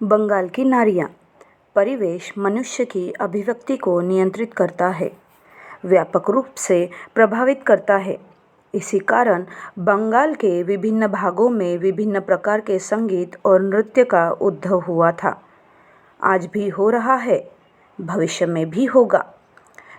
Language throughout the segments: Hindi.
बंगाल की नारियाँ। परिवेश मनुष्य की अभिव्यक्ति को नियंत्रित करता है, व्यापक रूप से प्रभावित करता है। इसी कारण बंगाल के विभिन्न भागों में विभिन्न प्रकार के संगीत और नृत्य का उद्भव हुआ था। आज भी हो रहा है, भविष्य में भी होगा।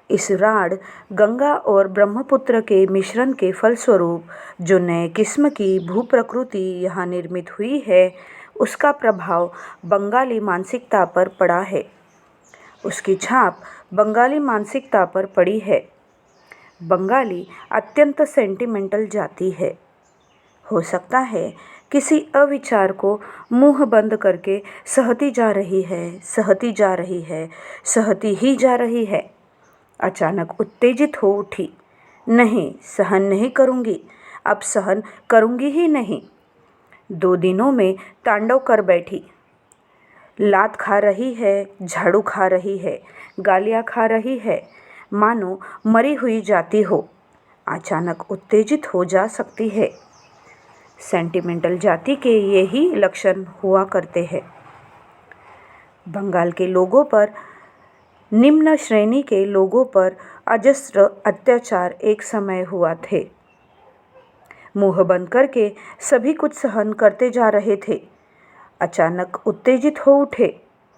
इस राढ़ गंगा और ब्रह्मपुत्र के मिश्रण के फलस्वरूप जो नए किस्म की भूप्रकृति यहाँ निर्मित हुई है, उसका प्रभाव बंगाली मानसिकता पर पड़ा है। उसकी छाप बंगाली मानसिकता पर पड़ी है। बंगाली अत्यंत सेंटिमेंटल जाति है। हो सकता है किसी अविचार को मुंह बंद करके सहती जा रही है, सहती जा रही है, सहती ही जा रही है। अचानक उत्तेजित हो उठी, नहीं सहन नहीं करूँगी, अब सहन करूँगी ही नहीं। 2 दिनों में तांडव कर बैठी। लात खा रही है, झाड़ू खा रही है, गालियाँ खा रही है, मानो मरी हुई जाती हो। अचानक उत्तेजित हो जा सकती है। सेंटिमेंटल जाति के यही लक्षण हुआ करते हैं। बंगाल के लोगों पर, निम्न श्रेणी के लोगों पर अजस्र अत्याचार एक समय हुआ थे। मुंह बंद करके सभी कुछ सहन करते जा रहे थे। अचानक उत्तेजित हो उठे,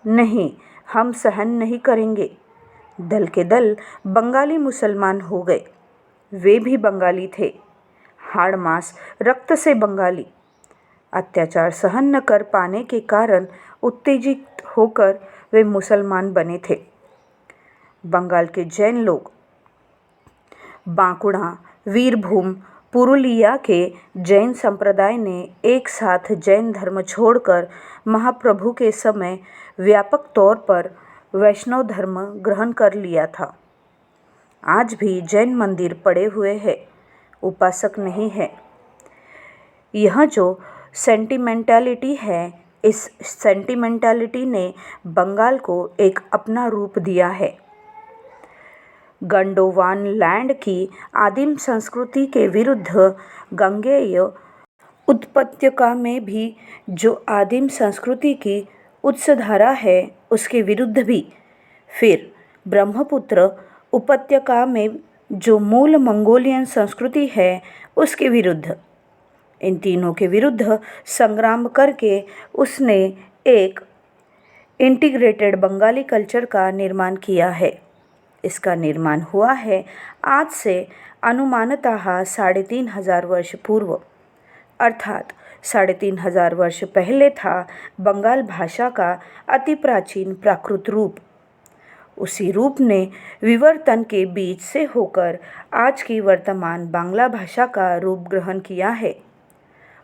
नहीं हम सहन नहीं करेंगे। दल के दल बंगाली मुसलमान हो गए। वे भी बंगाली थे, हाड़ मांस रक्त से बंगाली। अत्याचार सहन न कर पाने के कारण उत्तेजित होकर वे मुसलमान बने थे। बंगाल के जैन लोग, बांकुड़ा, वीरभूम, पुरुलिया के जैन संप्रदाय ने एक साथ जैन धर्म छोड़कर महाप्रभु के समय व्यापक तौर पर वैष्णव धर्म ग्रहण कर लिया था। आज भी जैन मंदिर पड़े हुए हैं, उपासक नहीं है। यह जो सेंटिमेंटलिटी है, इस सेंटिमेंटलिटी ने बंगाल को एक अपना रूप दिया है। गंडोवान लैंड की आदिम संस्कृति के विरुद्ध गांगेय उपत्यका में भी जो आदिम संस्कृति की उत्सधारा है, उसके विरुद्ध भी। फिर ब्रह्मपुत्र उपत्यका में जो मूल मंगोलियन संस्कृति है, उसके विरुद्ध। इन तीनों के विरुद्ध संग्राम करके उसने एक इंटीग्रेटेड बंगाली कल्चर का निर्माण किया है। इसका निर्माण हुआ है आज से अनुमानतः 3500 वर्ष पूर्व, अर्थात 3500 वर्ष पहले था बंगाल भाषा का अति प्राचीन प्राकृत रूप। उसी रूप ने विवर्तन के बीच से होकर आज की वर्तमान बांग्ला भाषा का रूप ग्रहण किया है।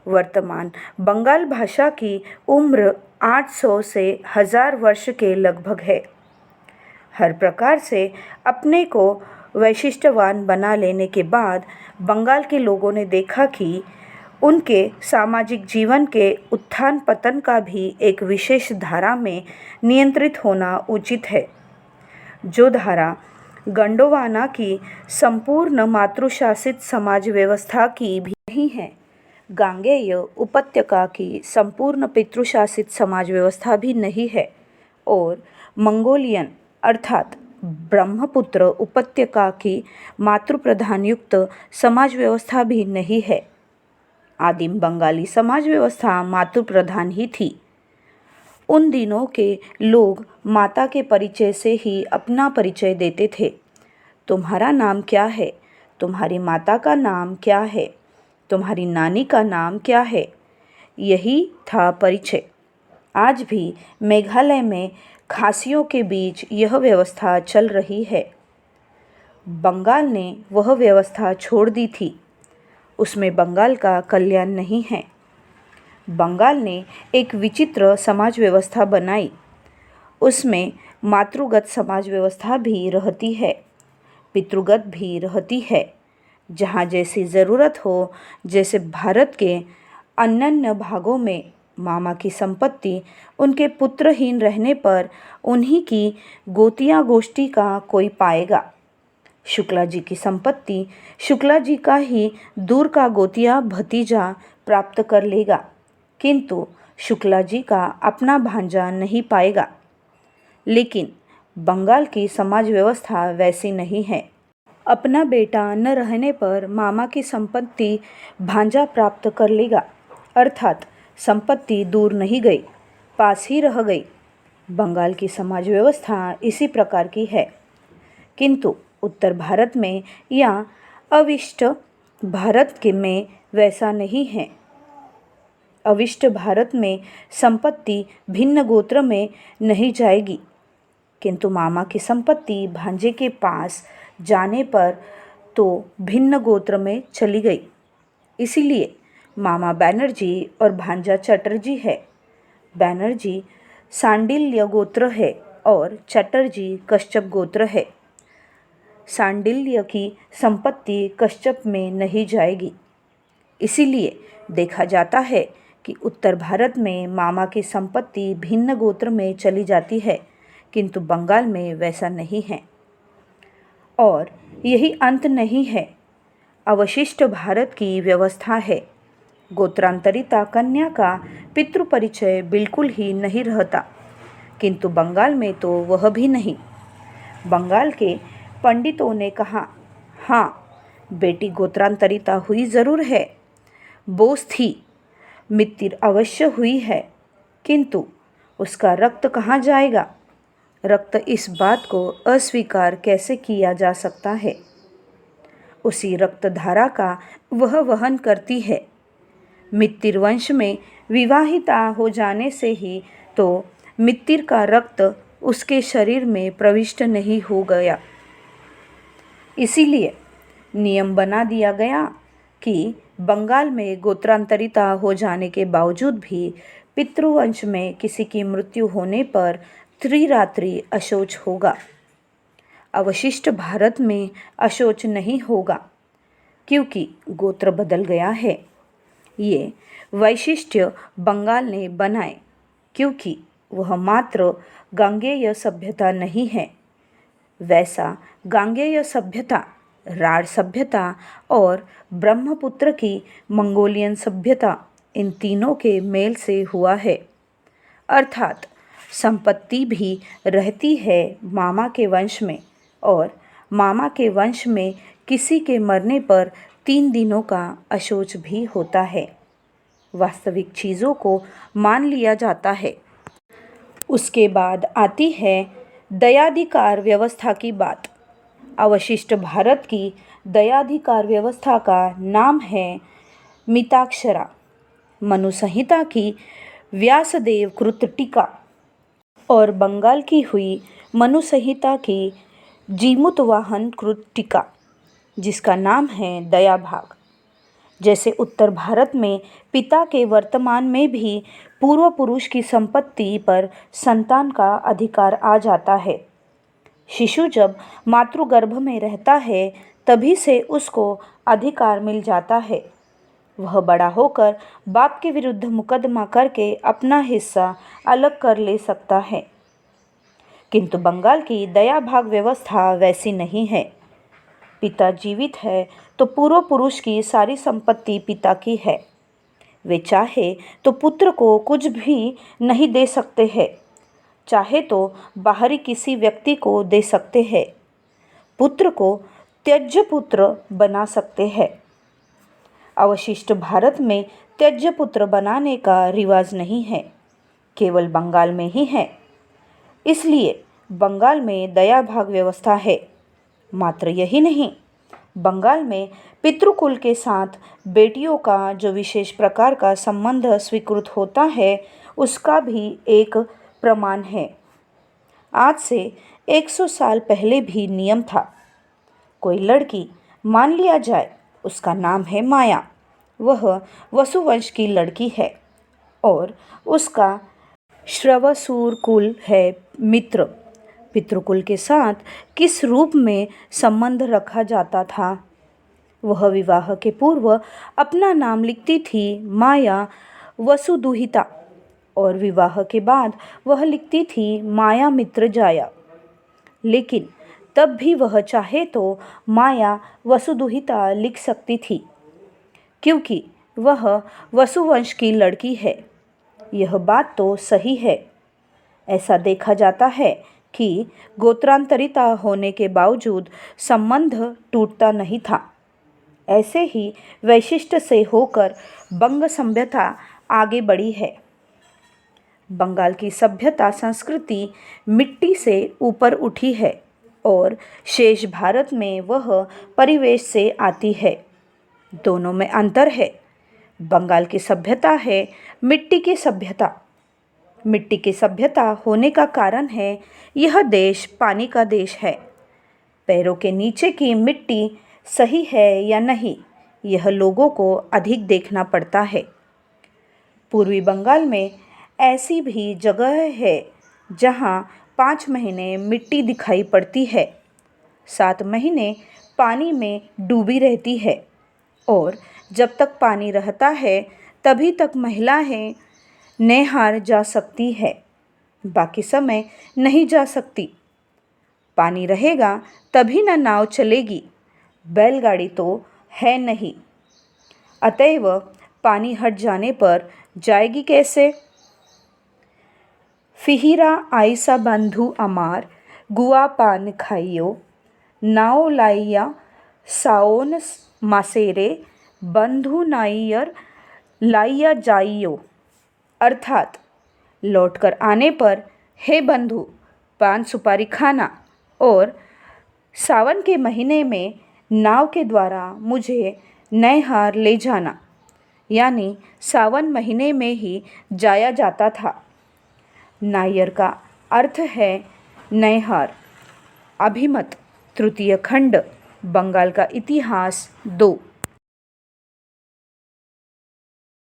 वर्तमान बंगाल भाषा की उम्र 800 से 1000 वर्ष के लगभग है। हर प्रकार से अपने को वैशिष्ट्यवान बना लेने के बाद बंगाल के लोगों ने देखा कि उनके सामाजिक जीवन के उत्थान पतन का भी एक विशेष धारा में नियंत्रित होना उचित है, जो धारा गंडोवाना की संपूर्ण मातृशासित समाज व्यवस्था की भी नहीं है, गांगेय उपत्यका की संपूर्ण पितृशासित समाज व्यवस्था भी नहीं है, और मंगोलियन अर्थात ब्रह्मपुत्र उपत्यका की मातृप्रधान युक्त समाज व्यवस्था भी नहीं है। आदिम बंगाली समाज व्यवस्था मातृप्रधान ही थी। उन दिनों के लोग माता के परिचय से ही अपना परिचय देते थे। तुम्हारा नाम क्या है? तुम्हारी माता का नाम क्या है? तुम्हारी नानी का नाम क्या है? यही था परिचय। आज भी मेघालय में खासियों के बीच यह व्यवस्था चल रही है। बंगाल ने वह व्यवस्था छोड़ दी थी। उसमें बंगाल का कल्याण नहीं है। बंगाल ने एक विचित्र समाज व्यवस्था बनाई। उसमें मातृगत समाज व्यवस्था भी रहती है, पितृगत भी रहती है। जहाँ जैसी ज़रूरत हो, जैसे भारत के अन्य भागों में मामा की संपत्ति उनके पुत्रहीन रहने पर उन्हीं की गोतिया गोष्ठी का कोई पाएगा। शुक्ला जी की संपत्ति शुक्ला जी का ही दूर का गोतिया भतीजा प्राप्त कर लेगा, किंतु शुक्ला जी का अपना भांजा नहीं पाएगा। लेकिन बंगाल की समाज व्यवस्था वैसी नहीं है। अपना बेटा न रहने पर मामा की संपत्ति भांजा प्राप्त कर लेगा, अर्थात संपत्ति दूर नहीं गई, पास ही रह गई। बंगाल की समाज व्यवस्था इसी प्रकार की है। किंतु उत्तर भारत में या अविष्ट भारत के में वैसा नहीं है। अविष्ट भारत में संपत्ति भिन्न गोत्र में नहीं जाएगी, किंतु मामा की संपत्ति भांजे के पास जाने पर तो भिन्न गोत्र में चली गई। इसीलिए मामा बैनर्जी और भांजा चटर्जी है। बैनर्जी सांडिल्य गोत्र है और चटर्जी कश्यप गोत्र है। सांडिल्य की संपत्ति कश्यप में नहीं जाएगी। इसीलिए देखा जाता है कि उत्तर भारत में मामा की संपत्ति भिन्न गोत्र में चली जाती है, किंतु बंगाल में वैसा नहीं है। और यही अंत नहीं है, अवशिष्ट भारत की व्यवस्था है। गोत्रांतरिता कन्या का पितृपरिचय बिल्कुल ही नहीं रहता, किंतु बंगाल में तो वह भी नहीं। बंगाल के पंडितों ने कहा, हाँ बेटी गोत्रांतरिता हुई ज़रूर है, बोस थी, मितिर अवश्य हुई है, किंतु उसका रक्त कहाँ जाएगा? रक्त इस बात को अस्वीकार कैसे किया जा सकता है? उसी रक्तधारा का वह वहन करती है। मितिर वंश में विवाहिता हो जाने से ही तो मितिर का रक्त उसके शरीर में प्रविष्ट नहीं हो गया। इसीलिए नियम बना दिया गया कि बंगाल में गोत्रांतरिता हो जाने के बावजूद भी पितृवंश में किसी की मृत्यु होने पर त्रिरात्रि अशौच होगा। अवशिष्ट भारत में अशौच नहीं होगा, क्योंकि गोत्र बदल गया है। ये वैशिष्ट्य बंगाल ने बनाए, क्योंकि वह मात्र गांगेय सभ्यता नहीं है। वैसा गांगेय सभ्यता, राढ़ सभ्यता और ब्रह्मपुत्र की मंगोलियन सभ्यता, इन तीनों के मेल से हुआ है। अर्थात संपत्ति भी रहती है मामा के वंश में, और मामा के वंश में किसी के मरने पर 3 दिनों का अशौच भी होता है। वास्तविक चीज़ों को मान लिया जाता है। उसके बाद आती है दयाधिकार व्यवस्था की बात। अवशिष्ट भारत की दयाधिकार व्यवस्था का नाम है मिताक्षरा। मनु संहिता की व्यासदेव कृत टीका और बंगाल की हुई मनु संहिता की जीमूतवाहन कृत टीका, जिसका नाम है दयाभाग। जैसे उत्तर भारत में पिता के वर्तमान में भी पूर्व पुरुष की संपत्ति पर संतान का अधिकार आ जाता है। शिशु जब मातृगर्भ में रहता है तभी से उसको अधिकार मिल जाता है। वह बड़ा होकर बाप के विरुद्ध मुकदमा करके अपना हिस्सा अलग कर ले सकता है, किंतु बंगाल की दयाभाग व्यवस्था वैसी नहीं है। पिता जीवित है तो पूर्व पुरुष की सारी संपत्ति पिता की है। वे चाहे तो पुत्र को कुछ भी नहीं दे सकते हैं, चाहे तो बाहरी किसी व्यक्ति को दे सकते हैं। पुत्र को त्यज्य पुत्र बना सकते हैं। अवशिष्ट भारत में त्यज्य पुत्र बनाने का रिवाज नहीं है, केवल बंगाल में ही है। इसलिए बंगाल में दयाभाग व्यवस्था है। मात्र यही नहीं, बंगाल में पितृकुल के साथ बेटियों का जो विशेष प्रकार का संबंध स्वीकृत होता है, उसका भी एक प्रमाण है। आज से 100 साल पहले भी नियम था। कोई लड़की मान लिया जाए, उसका नाम है माया, वह वसुवंश की लड़की है और उसका श्रवसूर कुल है मित्र। पितृकुल के साथ किस रूप में संबंध रखा जाता था? वह विवाह के पूर्व अपना नाम लिखती थी माया वसुदुहिता, और विवाह के बाद वह लिखती थी माया मित्र जाया। लेकिन तब भी वह चाहे तो माया वसुदुहिता लिख सकती थी, क्योंकि वह वसुवंश की लड़की है। यह बात तो सही है। ऐसा देखा जाता है कि गोत्रांतरिता होने के बावजूद संबंध टूटता नहीं था। ऐसे ही वैशिष्ट से होकर बंग सभ्यता आगे बढ़ी है। बंगाल की सभ्यता संस्कृति मिट्टी से ऊपर उठी है और शेष भारत में वह परिवेश से आती है। दोनों में अंतर है। बंगाल की सभ्यता है मिट्टी की सभ्यता। मिट्टी की सभ्यता होने का कारण है यह देश पानी का देश है। पैरों के नीचे की मिट्टी सही है या नहीं, यह लोगों को अधिक देखना पड़ता है। पूर्वी बंगाल में ऐसी भी जगह है जहाँ 5 महीने मिट्टी दिखाई पड़ती है, 7 महीने पानी में डूबी रहती है और जब तक पानी रहता है तभी तक महिलाएं नहर जा सकती है, बाकी समय नहीं जा सकती। पानी रहेगा तभी न नाव चलेगी, बैलगाड़ी तो है नहीं। अतएव पानी हट जाने पर जाएगी कैसे? फिहिरा आइसा बंधु अमार गुआ पान खाइयो, नाव लाइया साओन मासेरे बंधु नाइयर लाइया जाइयो। अर्थात लौटकर आने पर हे बंधु पान सुपारी खाना और सावन के महीने में नाव के द्वारा मुझे नैहार ले जाना। यानी सावन महीने में ही जाया जाता था। नायर का अर्थ है नैहार। अभिमत तृतीय खंड बंगाल का इतिहास 2।